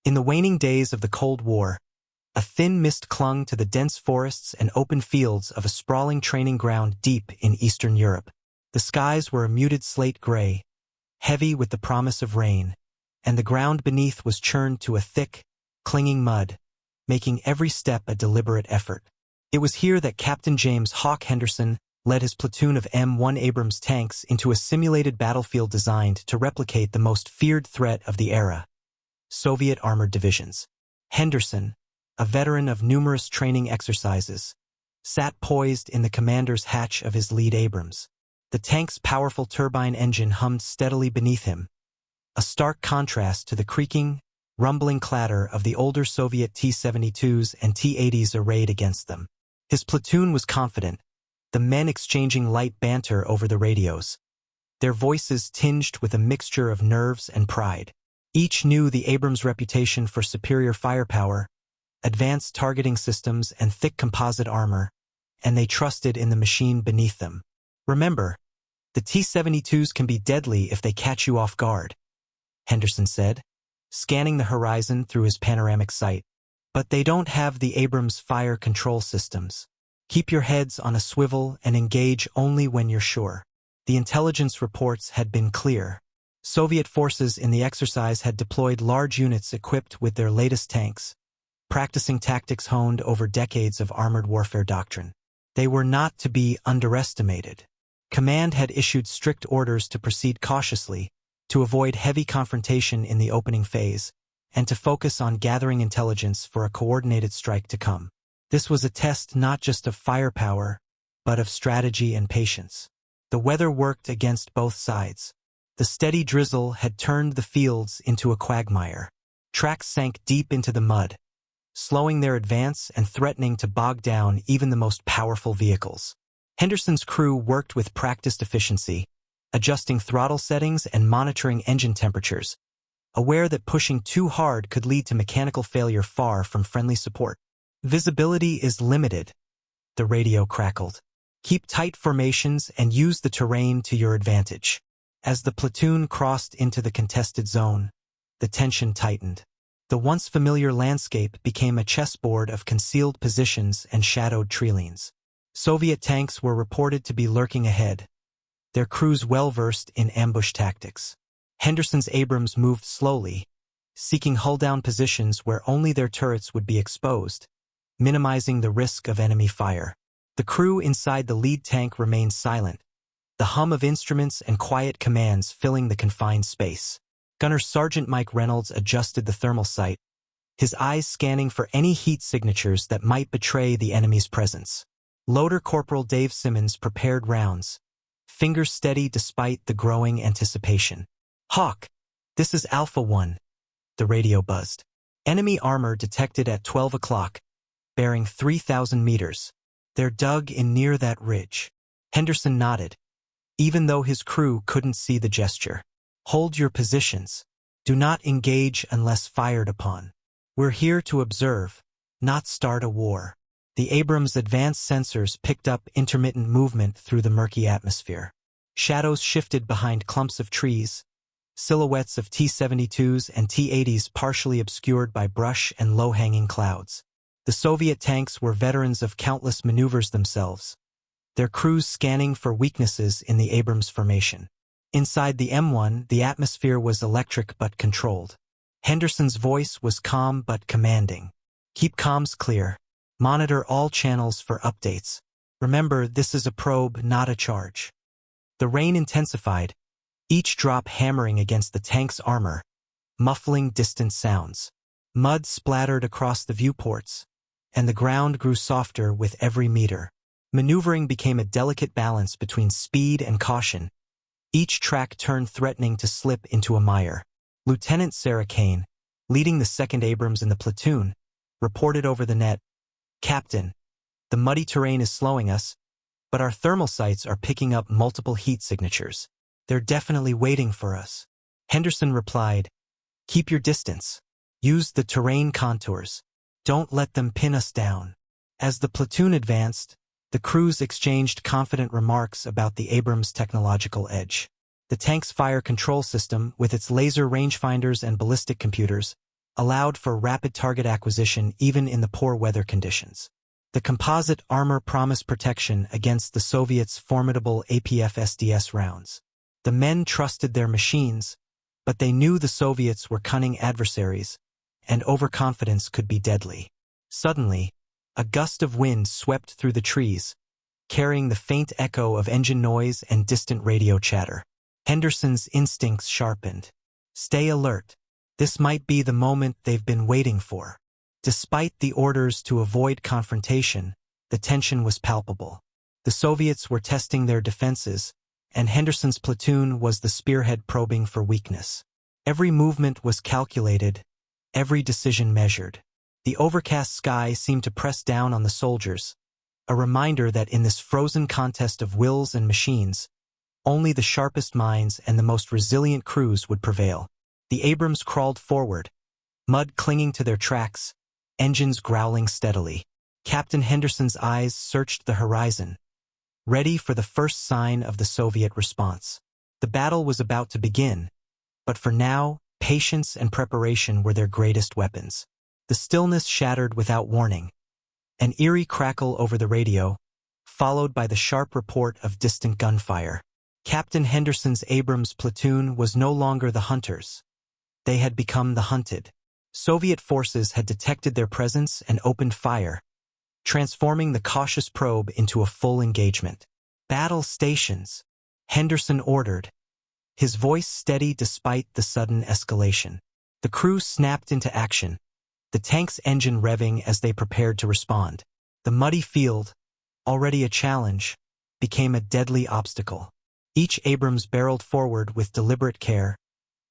In the waning days of the Cold War, a thin mist clung to the dense forests and open fields of a sprawling training ground deep in Eastern Europe. The skies were a muted slate gray, heavy with the promise of rain, and the ground beneath was churned to a thick, clinging mud, making every step a deliberate effort. It was here that Captain James "Hawk" Henderson led his platoon of M1 Abrams tanks into a simulated battlefield designed to replicate the most feared threat of the era: Soviet armored divisions. Henderson, a veteran of numerous training exercises, sat poised in the commander's hatch of his lead Abrams. The tank's powerful turbine engine hummed steadily beneath him, a stark contrast to the creaking, rumbling clatter of the older Soviet T-72s and T-80s arrayed against them. His platoon was confident, the men exchanging light banter over the radios, their voices tinged with a mixture of nerves and pride. Each knew the Abrams' reputation for superior firepower, advanced targeting systems, and thick composite armor, and they trusted in the machine beneath them. "Remember, the T-72s can be deadly if they catch you off guard," Henderson said, scanning the horizon through his panoramic sight. "But they don't have the Abrams fire control systems. Keep your heads on a swivel and engage only when you're sure." The intelligence reports had been clear. Soviet forces in the exercise had deployed large units equipped with their latest tanks, practicing tactics honed over decades of armored warfare doctrine. They were not to be underestimated. Command had issued strict orders to proceed cautiously, to avoid heavy confrontation in the opening phase, and to focus on gathering intelligence for a coordinated strike to come. This was a test not just of firepower, but of strategy and patience. The weather worked against both sides. The steady drizzle had turned the fields into a quagmire. Tracks sank deep into the mud, slowing their advance and threatening to bog down even the most powerful vehicles. Henderson's crew worked with practiced efficiency, adjusting throttle settings and monitoring engine temperatures, aware that pushing too hard could lead to mechanical failure far from friendly support. "Visibility is limited," the radio crackled. "Keep tight formations and use the terrain to your advantage." As the platoon crossed into the contested zone, the tension tightened. The once familiar landscape became a chessboard of concealed positions and shadowed treelines. Soviet tanks were reported to be lurking ahead, their crews well-versed in ambush tactics. Henderson's Abrams moved slowly, seeking hull-down positions where only their turrets would be exposed, minimizing the risk of enemy fire. The crew inside the lead tank remained silent, the hum of instruments and quiet commands filling the confined space. Gunner Sergeant Mike Reynolds adjusted the thermal sight, his eyes scanning for any heat signatures that might betray the enemy's presence. Loader Corporal Dave Simmons prepared rounds, fingers steady despite the growing anticipation. "Hawk, this is Alpha 1, the radio buzzed. "Enemy armor detected at 12 o'clock, bearing 3,000 meters. They're dug in near that ridge." Henderson nodded, even though his crew couldn't see the gesture. "Hold your positions. Do not engage unless fired upon. We're here to observe, not start a war." The Abrams' advanced sensors picked up intermittent movement through the murky atmosphere. Shadows shifted behind clumps of trees, silhouettes of T-72s and T-80s partially obscured by brush and low-hanging clouds. The Soviet tanks were veterans of countless maneuvers themselves, their crews scanning for weaknesses in the Abrams formation. Inside the M1, the atmosphere was electric but controlled. Henderson's voice was calm but commanding. "Keep comms clear. Monitor all channels for updates. Remember, this is a probe, not a charge." The rain intensified, each drop hammering against the tank's armor, muffling distant sounds. Mud splattered across the viewports, and the ground grew softer with every meter. Maneuvering became a delicate balance between speed and caution. Each track turned threatening to slip into a mire. Lieutenant Sarah Kane, leading the 2nd Abrams in the platoon, reported over the net, "Captain, the muddy terrain is slowing us, but our thermal sights are picking up multiple heat signatures. They're definitely waiting for us." Henderson replied, "Keep your distance. Use the terrain contours. Don't let them pin us down." As the platoon advanced, the crews exchanged confident remarks about the Abrams' technological edge. The tank's fire control system, with its laser rangefinders and ballistic computers, allowed for rapid target acquisition even in the poor weather conditions. The composite armor promised protection against the Soviets' formidable APF-SDS rounds. The men trusted their machines, but they knew the Soviets were cunning adversaries, and overconfidence could be deadly. Suddenly, a gust of wind swept through the trees, carrying the faint echo of engine noise and distant radio chatter. Henderson's instincts sharpened. Stay alert. This might be the moment they've been waiting for. Despite the orders to avoid confrontation, the tension was palpable. The Soviets were testing their defenses, and Henderson's platoon was the spearhead probing for weakness. Every movement was calculated, every decision measured. The overcast sky seemed to press down on the soldiers, a reminder that in this frozen contest of wills and machines, only the sharpest minds and the most resilient crews would prevail. The Abrams crawled forward, mud clinging to their tracks, engines growling steadily. Captain Henderson's eyes searched the horizon, ready for the first sign of the Soviet response. The battle was about to begin, but for now, patience and preparation were their greatest weapons. The stillness shattered without warning. An eerie crackle over the radio, followed by the sharp report of distant gunfire. Captain Henderson's Abrams platoon was no longer the hunters. They had become the hunted. Soviet forces had detected their presence and opened fire, transforming the cautious probe into a full engagement. "Battle stations," Henderson ordered, his voice steady despite the sudden escalation. The crew snapped into action, the tank's engine revving as they prepared to respond. The muddy field, already a challenge, became a deadly obstacle. Each Abrams barreled forward with deliberate care,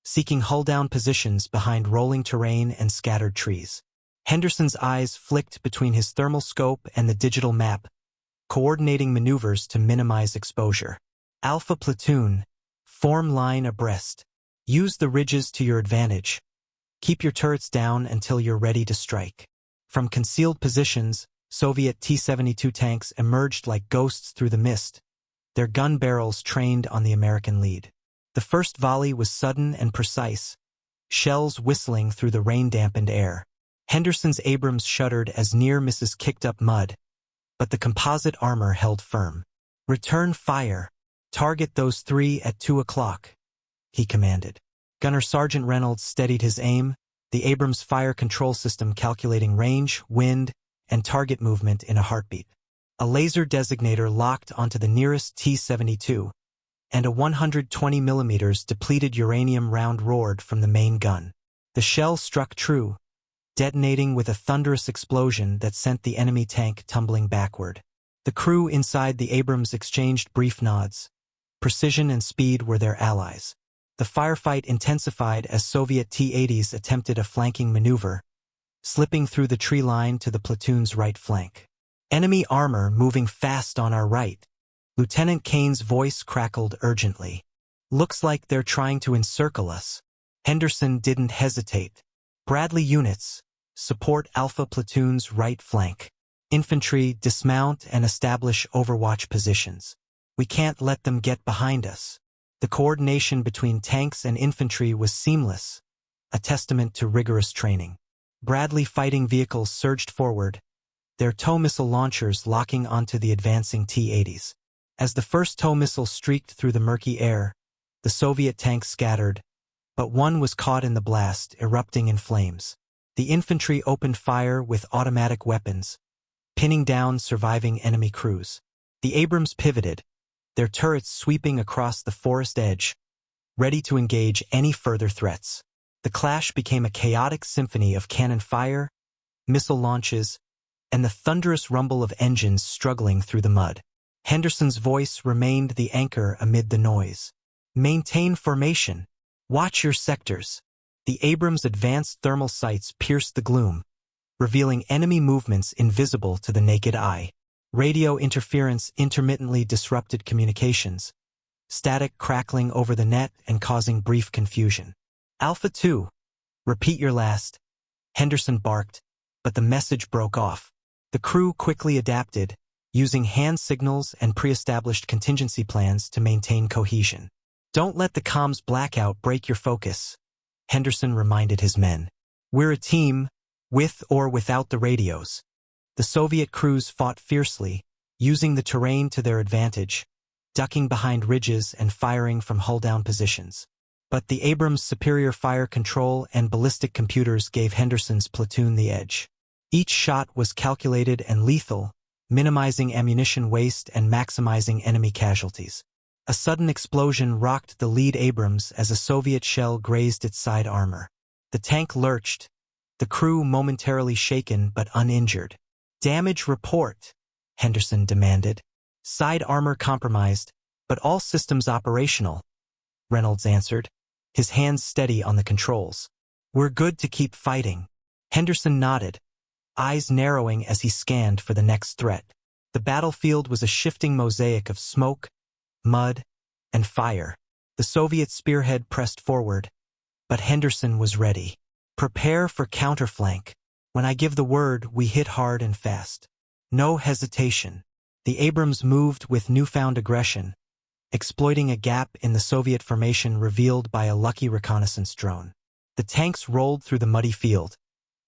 seeking hull-down positions behind rolling terrain and scattered trees. Henderson's eyes flicked between his thermal scope and the digital map, coordinating maneuvers to minimize exposure. "Alpha Platoon, form line abreast. Use the ridges to your advantage. Keep your turrets down until you're ready to strike." From concealed positions, Soviet T-72 tanks emerged like ghosts through the mist, their gun barrels trained on the American lead. The first volley was sudden and precise, shells whistling through the rain-dampened air. Henderson's Abrams shuddered as near misses kicked up mud, but the composite armor held firm. "Return fire. Target those three at 2 o'clock, he commanded. Gunner Sergeant Reynolds steadied his aim, the Abrams fire control system calculating range, wind, and target movement in a heartbeat. A laser designator locked onto the nearest T-72, and a 120 mm depleted uranium round roared from the main gun. The shell struck true, detonating with a thunderous explosion that sent the enemy tank tumbling backward. The crew inside the Abrams exchanged brief nods. Precision and speed were their allies. The firefight intensified as Soviet T-80s attempted a flanking maneuver, slipping through the tree line to the platoon's right flank. "Enemy armor moving fast on our right." Lieutenant Kane's voice crackled urgently. "Looks like they're trying to encircle us." Henderson didn't hesitate. "Bradley units, support Alpha Platoon's right flank. Infantry, dismount and establish overwatch positions. We can't let them get behind us." The coordination between tanks and infantry was seamless, a testament to rigorous training. Bradley fighting vehicles surged forward, their tow missile launchers locking onto the advancing T-80s. As the first tow missile streaked through the murky air, the Soviet tanks scattered, but one was caught in the blast, erupting in flames. The infantry opened fire with automatic weapons, pinning down surviving enemy crews. The Abrams pivoted, their turrets sweeping across the forest edge, ready to engage any further threats. The clash became a chaotic symphony of cannon fire, missile launches, and the thunderous rumble of engines struggling through the mud. Henderson's voice remained the anchor amid the noise. "Maintain formation. Watch your sectors." The Abrams' advanced thermal sights pierced the gloom, revealing enemy movements invisible to the naked eye. Radio interference intermittently disrupted communications, static crackling over the net and causing brief confusion. "Alpha 2, repeat your last," Henderson barked, but the message broke off. The crew quickly adapted, using hand signals and pre-established contingency plans to maintain cohesion. "Don't let the comms blackout break your focus," Henderson reminded his men. We're a team, with or without the radios. The Soviet crews fought fiercely, using the terrain to their advantage, ducking behind ridges and firing from hull-down positions. But the Abrams' superior fire control and ballistic computers gave Henderson's platoon the edge. Each shot was calculated and lethal, minimizing ammunition waste and maximizing enemy casualties. A sudden explosion rocked the lead Abrams as a Soviet shell grazed its side armor. The tank lurched, the crew momentarily shaken but uninjured. "Damage report," Henderson demanded. "Side armor compromised, but all systems operational," Reynolds answered, his hands steady on the controls. "We're good to keep fighting." Henderson nodded, eyes narrowing as he scanned for the next threat. The battlefield was a shifting mosaic of smoke, mud, and fire. The Soviet spearhead pressed forward, but Henderson was ready. "Prepare for counterflank. When I give the word, we hit hard and fast. No hesitation." The Abrams moved with newfound aggression, exploiting a gap in the Soviet formation revealed by a lucky reconnaissance drone. The tanks rolled through the muddy field,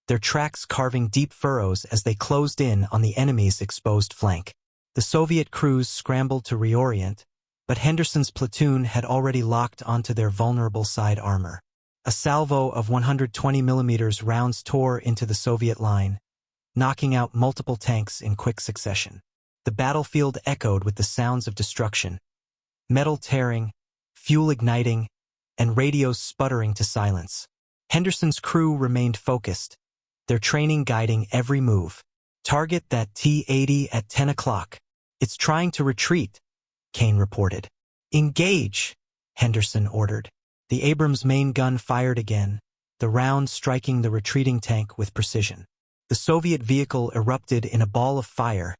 their tracks carving deep furrows as they closed in on the enemy's exposed flank. The Soviet crews scrambled to reorient, but Henderson's platoon had already locked onto their vulnerable side armor. A salvo of 120mm rounds tore into the Soviet line, knocking out multiple tanks in quick succession. The battlefield echoed with the sounds of destruction, metal tearing, fuel igniting, and radios sputtering to silence. Henderson's crew remained focused, their training guiding every move. "Target that T-80 at 10 o'clock. It's trying to retreat," Kane reported. "Engage," Henderson ordered. The Abrams' main gun fired again, the round striking the retreating tank with precision. The Soviet vehicle erupted in a ball of fire,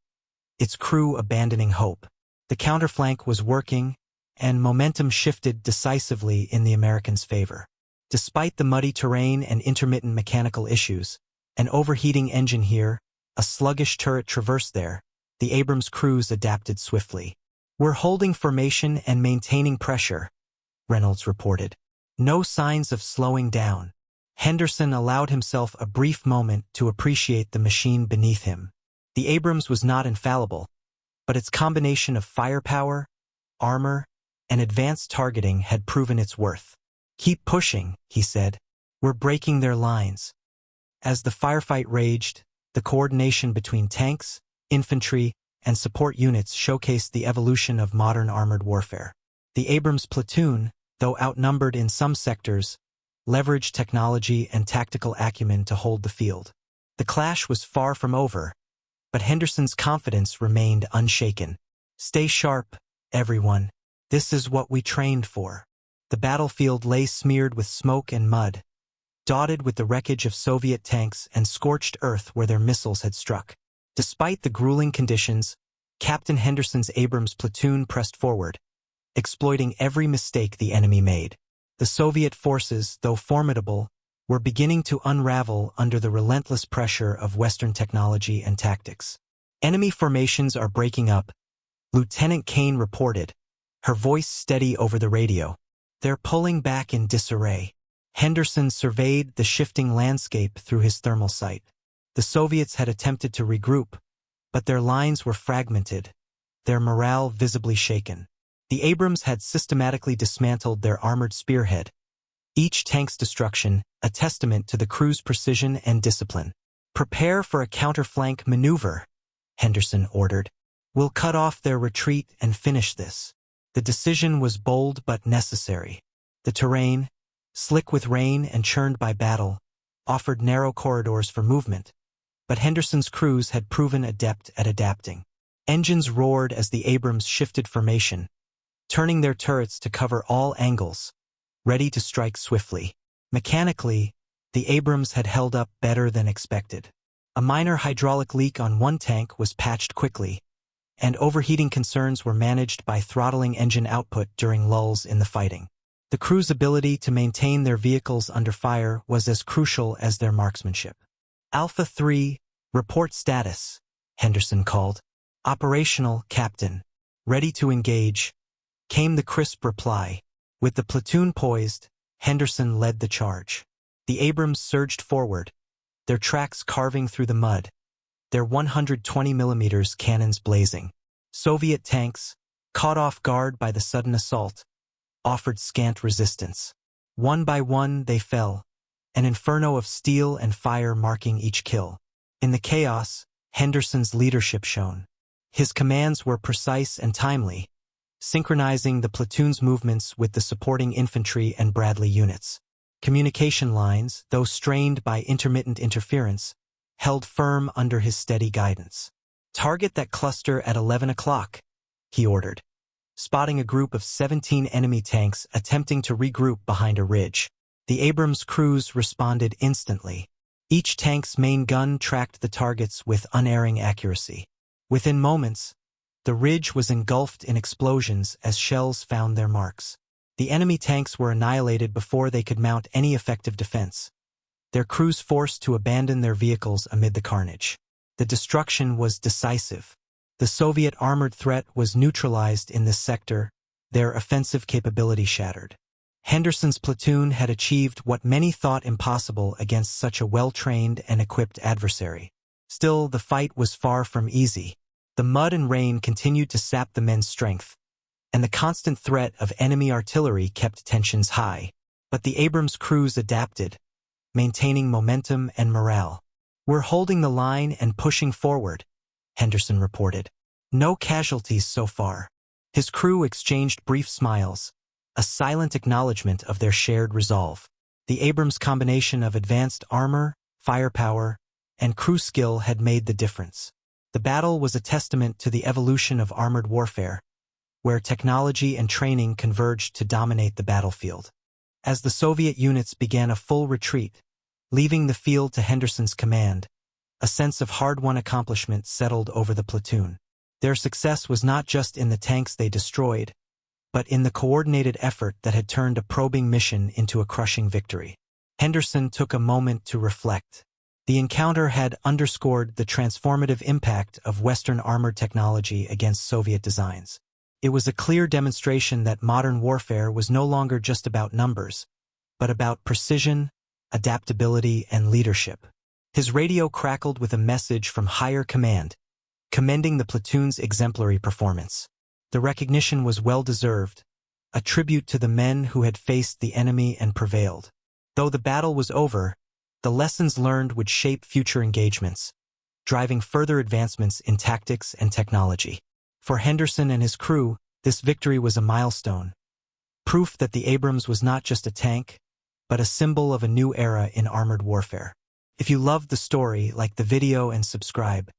its crew abandoning hope. The counterflank was working, and momentum shifted decisively in the Americans' favor. Despite the muddy terrain and intermittent mechanical issues, an overheating engine here, a sluggish turret traverse there, the Abrams crews adapted swiftly. "We're holding formation and maintaining pressure," Reynolds reported. No signs of slowing down. Henderson allowed himself a brief moment to appreciate the machine beneath him. The Abrams was not infallible, but its combination of firepower, armor, and advanced targeting had proven its worth. "Keep pushing," he said. "We're breaking their lines." As the firefight raged, the coordination between tanks, infantry, and support units showcased the evolution of modern armored warfare. The Abrams platoon, though outnumbered in some sectors, leveraged technology and tactical acumen to hold the field. The clash was far from over, but Henderson's confidence remained unshaken. "Stay sharp, everyone. This is what we trained for." The battlefield lay smeared with smoke and mud, dotted with the wreckage of Soviet tanks and scorched earth where their missiles had struck. Despite the grueling conditions, Captain Henderson's Abrams platoon pressed forward, exploiting every mistake the enemy made. The Soviet forces, though formidable, were beginning to unravel under the relentless pressure of Western technology and tactics. "Enemy formations are breaking up," Lieutenant Kane reported, her voice steady over the radio. "They're pulling back in disarray." Henderson surveyed the shifting landscape through his thermal sight. The Soviets had attempted to regroup, but their lines were fragmented, their morale visibly shaken. The Abrams had systematically dismantled their armored spearhead, each tank's destruction a testament to the crew's precision and discipline. "Prepare for a counterflank maneuver," Henderson ordered. "We'll cut off their retreat and finish this." The decision was bold but necessary. The terrain, slick with rain and churned by battle, offered narrow corridors for movement, but Henderson's crews had proven adept at adapting. Engines roared as the Abrams shifted formation, turning their turrets to cover all angles, ready to strike swiftly. Mechanically, the Abrams had held up better than expected. A minor hydraulic leak on one tank was patched quickly, and overheating concerns were managed by throttling engine output during lulls in the fighting. The crew's ability to maintain their vehicles under fire was as crucial as their marksmanship. "Alpha 3, report status," Henderson called. "Operational, Captain. Ready to engage," came the crisp reply. With the platoon poised, Henderson led the charge. The Abrams surged forward, their tracks carving through the mud, their 120mm cannons blazing. Soviet tanks, caught off guard by the sudden assault, offered scant resistance. One by one they fell, an inferno of steel and fire marking each kill. In the chaos, Henderson's leadership shone. His commands were precise and timely, synchronizing the platoon's movements with the supporting infantry and Bradley units. Communication lines, though strained by intermittent interference, held firm under his steady guidance. "Target that cluster at 11 o'clock, he ordered, spotting a group of 17 enemy tanks attempting to regroup behind a ridge. The Abrams crews responded instantly. Each tank's main gun tracked the targets with unerring accuracy. Within moments, the ridge was engulfed in explosions as shells found their marks. The enemy tanks were annihilated before they could mount any effective defense, their crews forced to abandon their vehicles amid the carnage. The destruction was decisive. The Soviet armored threat was neutralized in this sector, their offensive capability shattered. Henderson's platoon had achieved what many thought impossible against such a well-trained and equipped adversary. Still, the fight was far from easy. The mud and rain continued to sap the men's strength, and the constant threat of enemy artillery kept tensions high. But the Abrams crews adapted, maintaining momentum and morale. "We're holding the line and pushing forward," Henderson reported. "No casualties so far." His crew exchanged brief smiles, a silent acknowledgement of their shared resolve. The Abrams' combination of advanced armor, firepower, and crew skill had made the difference. The battle was a testament to the evolution of armored warfare, where technology and training converged to dominate the battlefield. As the Soviet units began a full retreat, leaving the field to Henderson's command, a sense of hard-won accomplishment settled over the platoon. Their success was not just in the tanks they destroyed, but in the coordinated effort that had turned a probing mission into a crushing victory. Henderson took a moment to reflect. The encounter had underscored the transformative impact of Western armored technology against Soviet designs. It was a clear demonstration that modern warfare was no longer just about numbers, but about precision, adaptability, and leadership. His radio crackled with a message from higher command, commending the platoon's exemplary performance. The recognition was well-deserved, a tribute to the men who had faced the enemy and prevailed. Though the battle was over, the lessons learned would shape future engagements, driving further advancements in tactics and technology. For Henderson and his crew, this victory was a milestone, proof that the Abrams was not just a tank, but a symbol of a new era in armored warfare. If you loved the story, like the video and subscribe.